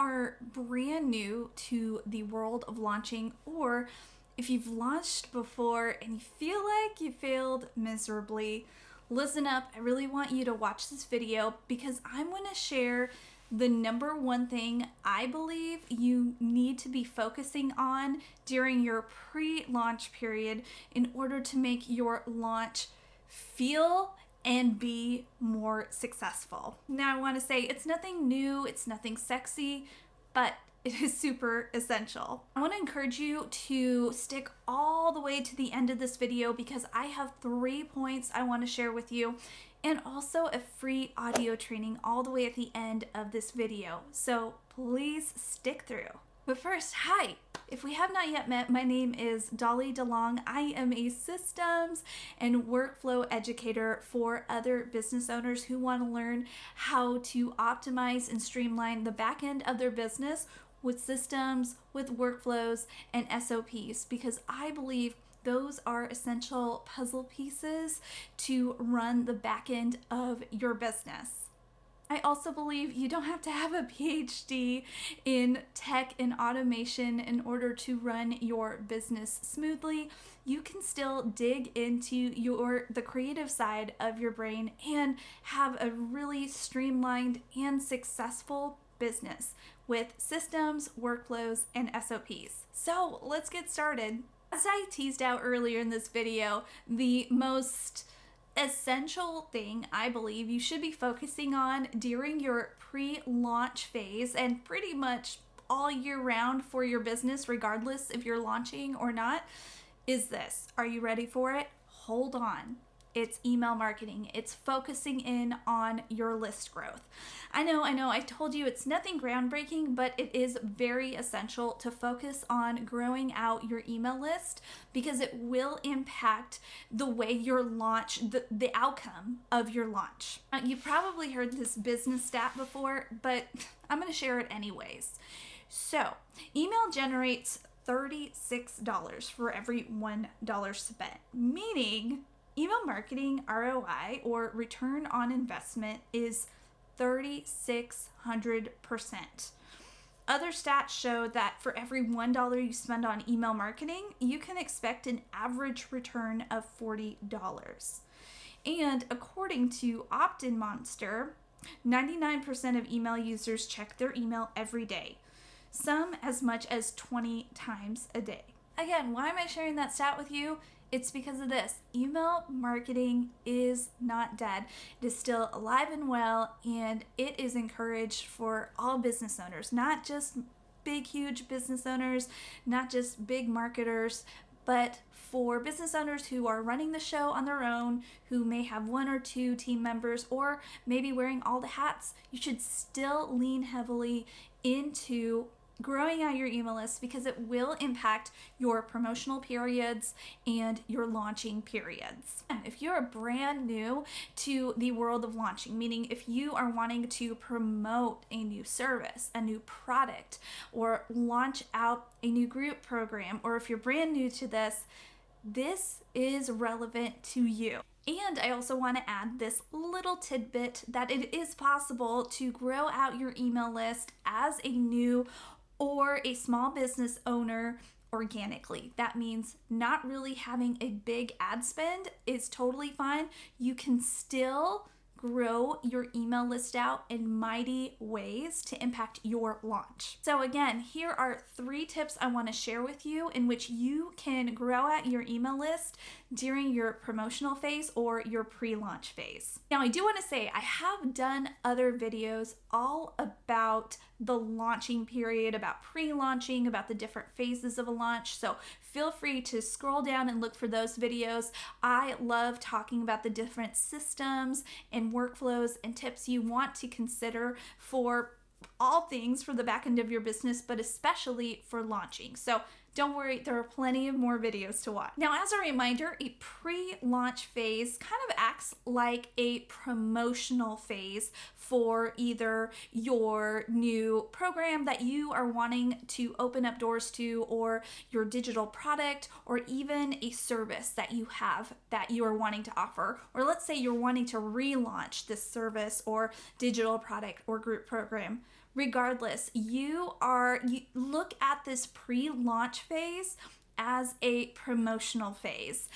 are brand new to the world of launching, or if you've launched before and you feel like you failed miserably, listen up. I really want you to watch this video because I'm going to share the number one thing I believe you need to be focusing on during your pre-launch period in order to make your launch feel and be more successful. Now, I want to say it's nothing new, it's nothing sexy, but it is super essential. I want to encourage you to stick all the way to the end of this video because I have 3 points I want to share with you and also a free audio training all the way at the end of this video. So please stick through. But first, hi! If we have not yet met, my name is Dolly DeLong. I am a systems and workflow educator for other business owners who want to learn how to optimize and streamline the back end of their business with systems, with workflows, and SOPs, because I believe those are essential puzzle pieces to run the back end of your business. I also believe you don't have to have a PhD in tech and automation in order to run your business smoothly. You can still dig into the creative side of your brain and have a really streamlined and successful business with systems, workflows, and SOPs. So let's get started. As I teased out earlier in this video, the most essential thing I believe you should be focusing on during your pre-launch phase and pretty much all year round for your business, regardless if you're launching or not, is this. Are you ready for it? Hold on. It's email marketing. It's focusing in on your list growth. I know, I told you it's nothing groundbreaking, but it is very essential to focus on growing out your email list because it will impact the way your launch, the outcome of your launch. You probably heard this business stat before, but I'm going to share it anyways. So, email generates $36 for every $1 spent, meaning email marketing ROI, or return on investment, is 3,600%. Other stats show that for every $1 you spend on email marketing, you can expect an average return of $40. And according to Opt-in Monster, 99% of email users check their email every day, some as much as 20 times a day. Again, why am I sharing that stat with you? It's because of this. Email marketing is not dead. It is still alive and well, and it is encouraged for all business owners, not just big, huge business owners, not just big marketers, but for business owners who are running the show on their own, who may have 1 or 2 team members, or maybe wearing all the hats. You should still lean heavily into growing out your email list because it will impact your promotional periods and your launching periods. And if you're brand new to the world of launching, meaning if you are wanting to promote a new service, a new product, or launch out a new group program, or if you're brand new to this, this is relevant to you. And I also want to add this little tidbit that it is possible to grow out your email list as a new or a small business owner organically. That means not really having a big ad spend is totally fine. You can still grow your email list out in mighty ways to impact your launch. So again, here are 3 tips I want to share with you in which you can grow out your email list during your promotional phase or your pre-launch phase. Now, I do want to say I have done other videos all about the launching period, about pre-launching, about the different phases of a launch. So feel free to scroll down and look for those videos. I love talking about the different systems and workflows and tips you want to consider for all things for the back end of your business, but especially for launching. So don't worry, there are plenty of more videos to watch. Now, as a reminder, a pre-launch phase kind of acts like a promotional phase for either your new program that you are wanting to open up doors to, or your digital product, or even a service that you have that you are wanting to offer. Or let's say you're wanting to relaunch this service or digital product or group program. Regardless, you look at this pre-launch phase as a promotional phase.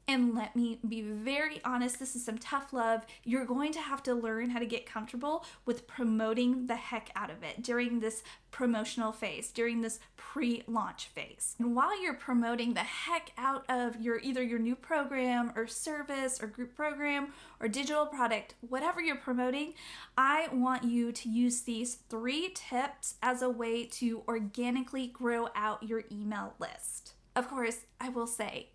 And let me be very honest, this is some tough love. You're going to have to learn how to get comfortable with promoting the heck out of it during this promotional phase, during this pre-launch phase. And while you're promoting the heck out of either your new program or service or group program or digital product, whatever you're promoting, I want you to use these 3 tips as a way to organically grow out your email list. Of course, I will say,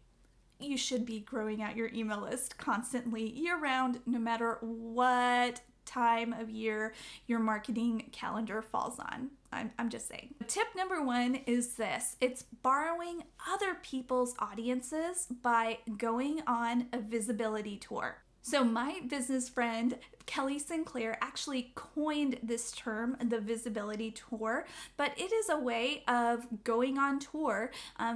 you should be growing out your email list constantly, year-round, no matter what time of year your marketing calendar falls on. I'm just saying. Tip number 1 is this. It's borrowing other people's audiences by going on a visibility tour. So my business friend, Kelly Sinclair, actually coined this term, the visibility tour, but it is a way of going on tour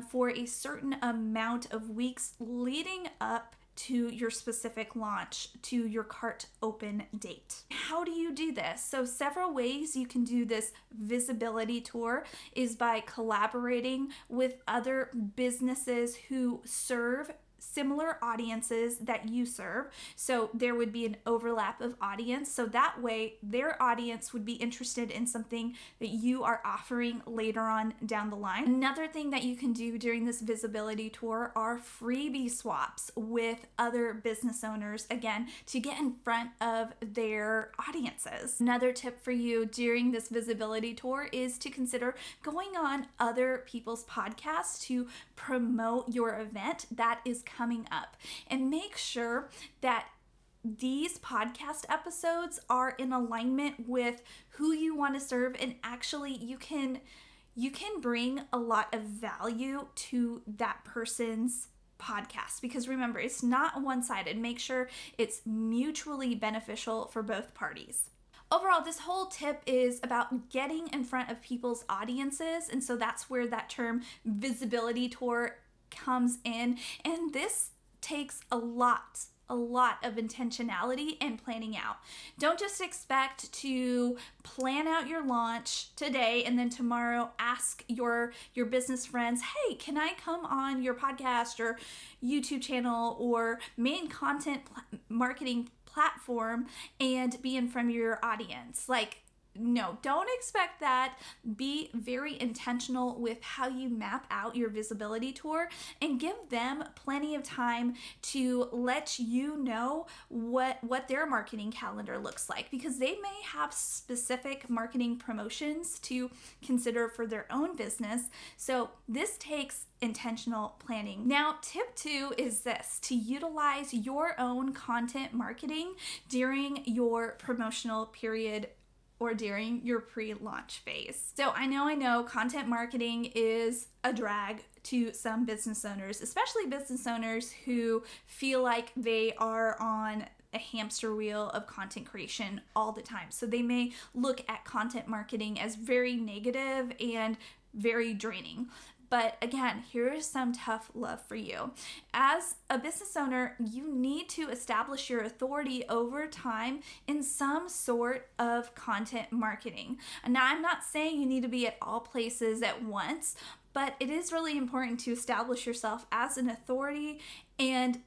for a certain amount of weeks leading up to your specific launch, to your cart open date. How do you do this? So several ways you can do this visibility tour is by collaborating with other businesses who serve similar audiences that you serve. So there would be an overlap of audience. So that way their audience would be interested in something that you are offering later on down the line. Another thing that you can do during this visibility tour are freebie swaps with other business owners, again, to get in front of their audiences. Another tip for you during this visibility tour is to consider going on other people's podcasts to promote your event that is coming up, and make sure that these podcast episodes are in alignment with who you want to serve, and actually you can bring a lot of value to that person's podcast, because remember, it's not one-sided. Make sure it's mutually beneficial for both parties. Overall, this whole tip is about getting in front of people's audiences, and so that's where that term visibility tour comes in, and this takes a lot of intentionality and planning out. Don't just expect to plan out your launch today and then tomorrow ask your business friends, hey, can I come on your podcast or YouTube channel or main content marketing platform and be in front of your audience. No, don't expect that. Be very intentional with how you map out your visibility tour and give them plenty of time to let you know what their marketing calendar looks like, because they may have specific marketing promotions to consider for their own business. So this takes intentional planning. Now, tip 2 is this: to utilize your own content marketing during your promotional period or during your pre-launch phase. So I know content marketing is a drag to some business owners, especially business owners who feel like they are on a hamster wheel of content creation all the time. So they may look at content marketing as very negative and very draining. But again, here is some tough love for you. As a business owner, you need to establish your authority over time in some sort of content marketing. And now, I'm not saying you need to be at all places at once, but it is really important to establish yourself as an authority and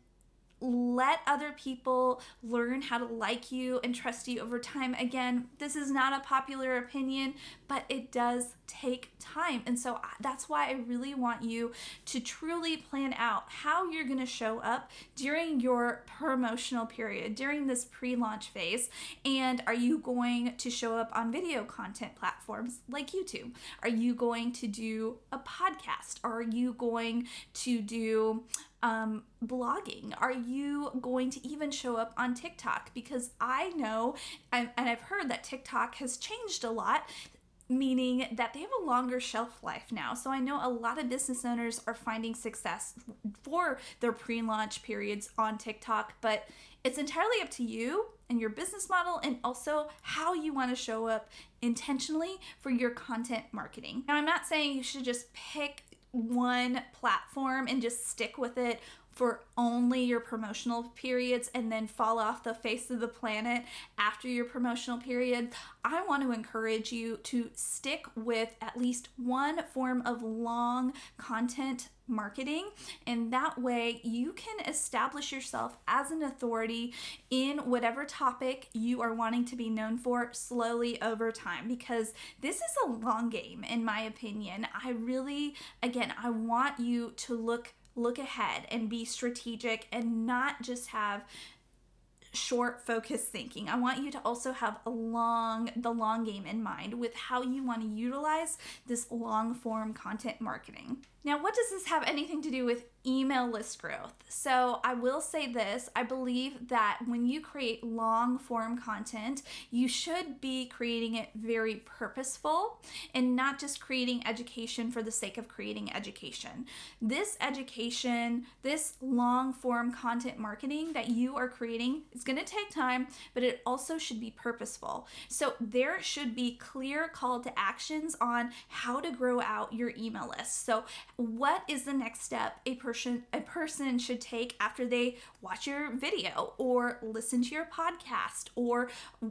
let other people learn how to like you and trust you over time. Again, this is not a popular opinion, but it does take time. And so that's why I really want you to truly plan out how you're going to show up during your promotional period, during this pre-launch phase. And are you going to show up on video content platforms like YouTube? Are you going to do a podcast? Are you going to do blogging? Are you going to even show up on TikTok? Because I know, and I've heard that TikTok has changed a lot, meaning that they have a longer shelf life now. So I know a lot of business owners are finding success for their pre-launch periods on TikTok, but it's entirely up to you and your business model, and also how you want to show up intentionally for your content marketing. Now, I'm not saying you should just pick one platform and just stick with it for only your promotional periods and then fall off the face of the planet after your promotional period, I want to encourage you to stick with at least one form of long content marketing, and that way you can establish yourself as an authority in whatever topic you are wanting to be known for slowly over time, because this is a long game in my opinion. I want you to look ahead and be strategic and not just have short focused thinking. I want you to also have the long game in mind with how you want to utilize this long form content marketing. Now, what does this have anything to do with email list growth? So I will say this, I believe that when you create long form content, you should be creating it very purposeful and not just creating education for the sake of creating education. This education, this long form content marketing that you are creating is going to take time, but it also should be purposeful. So there should be clear call to actions on how to grow out your email list. So what is the next step a person should take after they watch your video or listen to your podcast or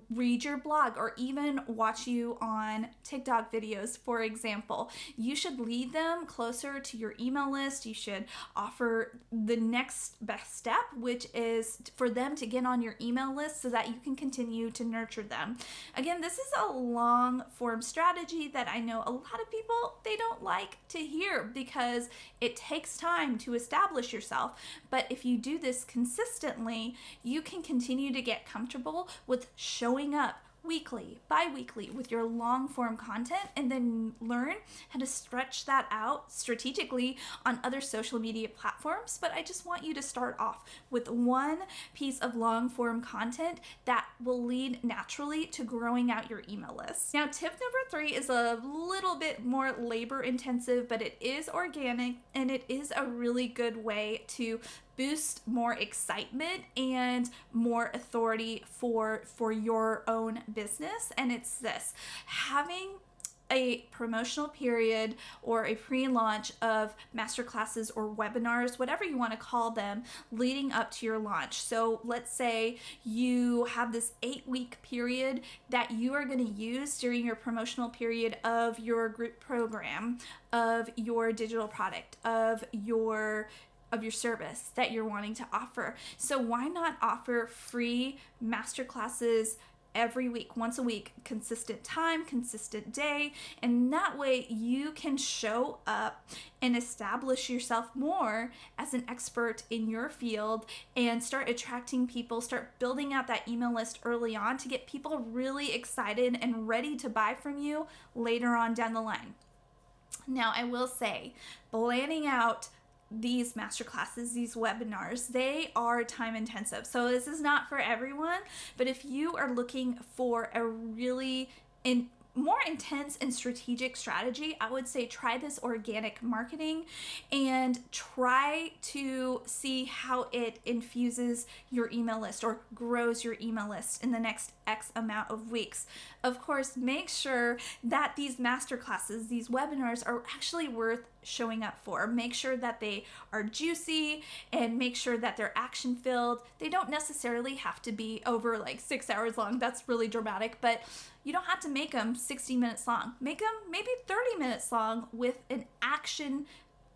read your blog or even watch you on TikTok videos, for example? You should lead them closer to your email list. You should offer the next best step, which is for them to get on your email list so that you can continue to nurture them. Again, this is a long form strategy that I know a lot of people, they don't like to hear because it takes time to establish yourself. But if you do this consistently, you can continue to get comfortable with showing up weekly, bi-weekly with your long form content, and then learn how to stretch that out strategically on other social media platforms. But I just want you to start off with one piece of long form content that will lead naturally to growing out your email list. Now, tip number 3 is a little bit more labor intensive, but it is organic and it is a really good way to boost more excitement and more authority for your own business. And it's this: having a promotional period or a pre-launch of masterclasses or webinars, whatever you want to call them, leading up to your launch. So let's say you have this 8-week period that you are going to use during your promotional period of your group program, of your digital product, of your service that you're wanting to offer. So why not offer free masterclasses every week, once a week, consistent time, consistent day, and that way you can show up and establish yourself more as an expert in your field and start attracting people, start building out that email list early on to get people really excited and ready to buy from you later on down the line. Now, I will say, planning out these masterclasses, these webinars, they are time intensive. So this is not for everyone, but if you are looking for a really more intense and strategic strategy, I would say try this organic marketing and try to see how it infuses your email list or grows your email list in the next X amount of weeks. Of course, make sure that these masterclasses, these webinars are actually worth showing up for. Make sure that they are juicy and make sure that they're action filled. They don't necessarily have to be over like 6 hours long. That's really dramatic, but you don't have to make them 60 minutes long. Make them maybe 30 minutes long with an action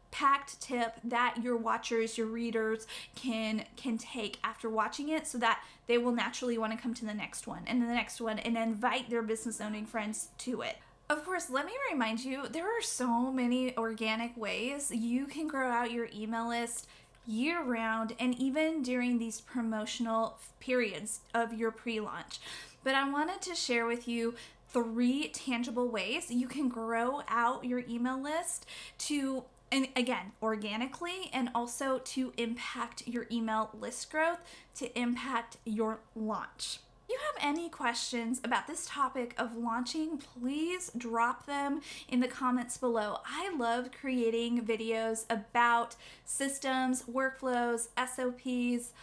packed tip that your watchers, your readers can take after watching it, so that they will naturally want to come to the next one and the next one and invite their business owning friends to it. Of course, let me remind you, there are so many organic ways you can grow out your email list year round and even during these promotional periods of your pre-launch. But I wanted to share with you 3 tangible ways you can grow out your email list to, and again, organically, and also to impact your email list growth, to impact your launch. If you have any questions about this topic of launching, please drop them in the comments below. I love creating videos about systems, workflows, SOPs,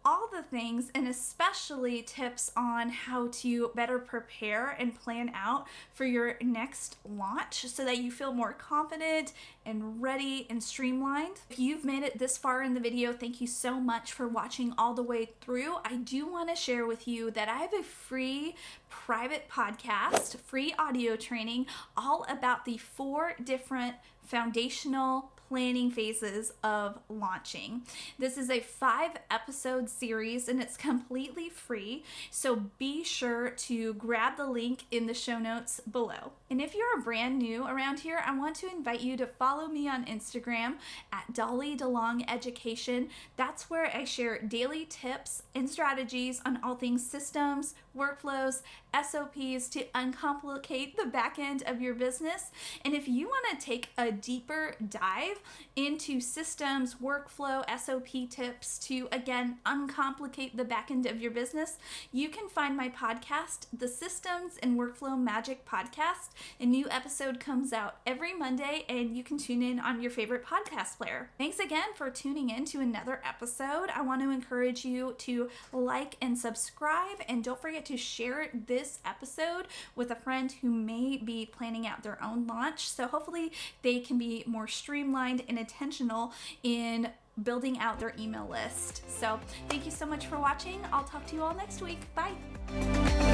all the things, and especially tips on how to better prepare and plan out for your next launch so that you feel more confident and ready and streamlined. If you've made it this far in the video, thank you so much for watching all the way through. I do want to share with you that I have a free private podcast, free audio training, all about the 4 different foundational planning phases of launching. This is a 5-episode series and it's completely free, so be sure to grab the link in the show notes below. And if you're brand new around here, I want to invite you to follow me on Instagram at Dolly DeLong Education. That's where I share daily tips and strategies on all things systems, workflows, SOPs to uncomplicate the back end of your business. And if you want to take a deeper dive into systems, workflow, SOP tips to, again, uncomplicate the back end of your business, you can find my podcast, the Systems and Workflow Magic Podcast. A new episode comes out every Monday, and you can tune in on your favorite podcast player. Thanks again for tuning in to another episode. I want to encourage you to like and subscribe, and don't forget to share this episode with a friend who may be planning out their own launch. So hopefully they can be more streamlined and intentional in building out their email list. So thank you so much for watching. I'll talk to you all next week. Bye.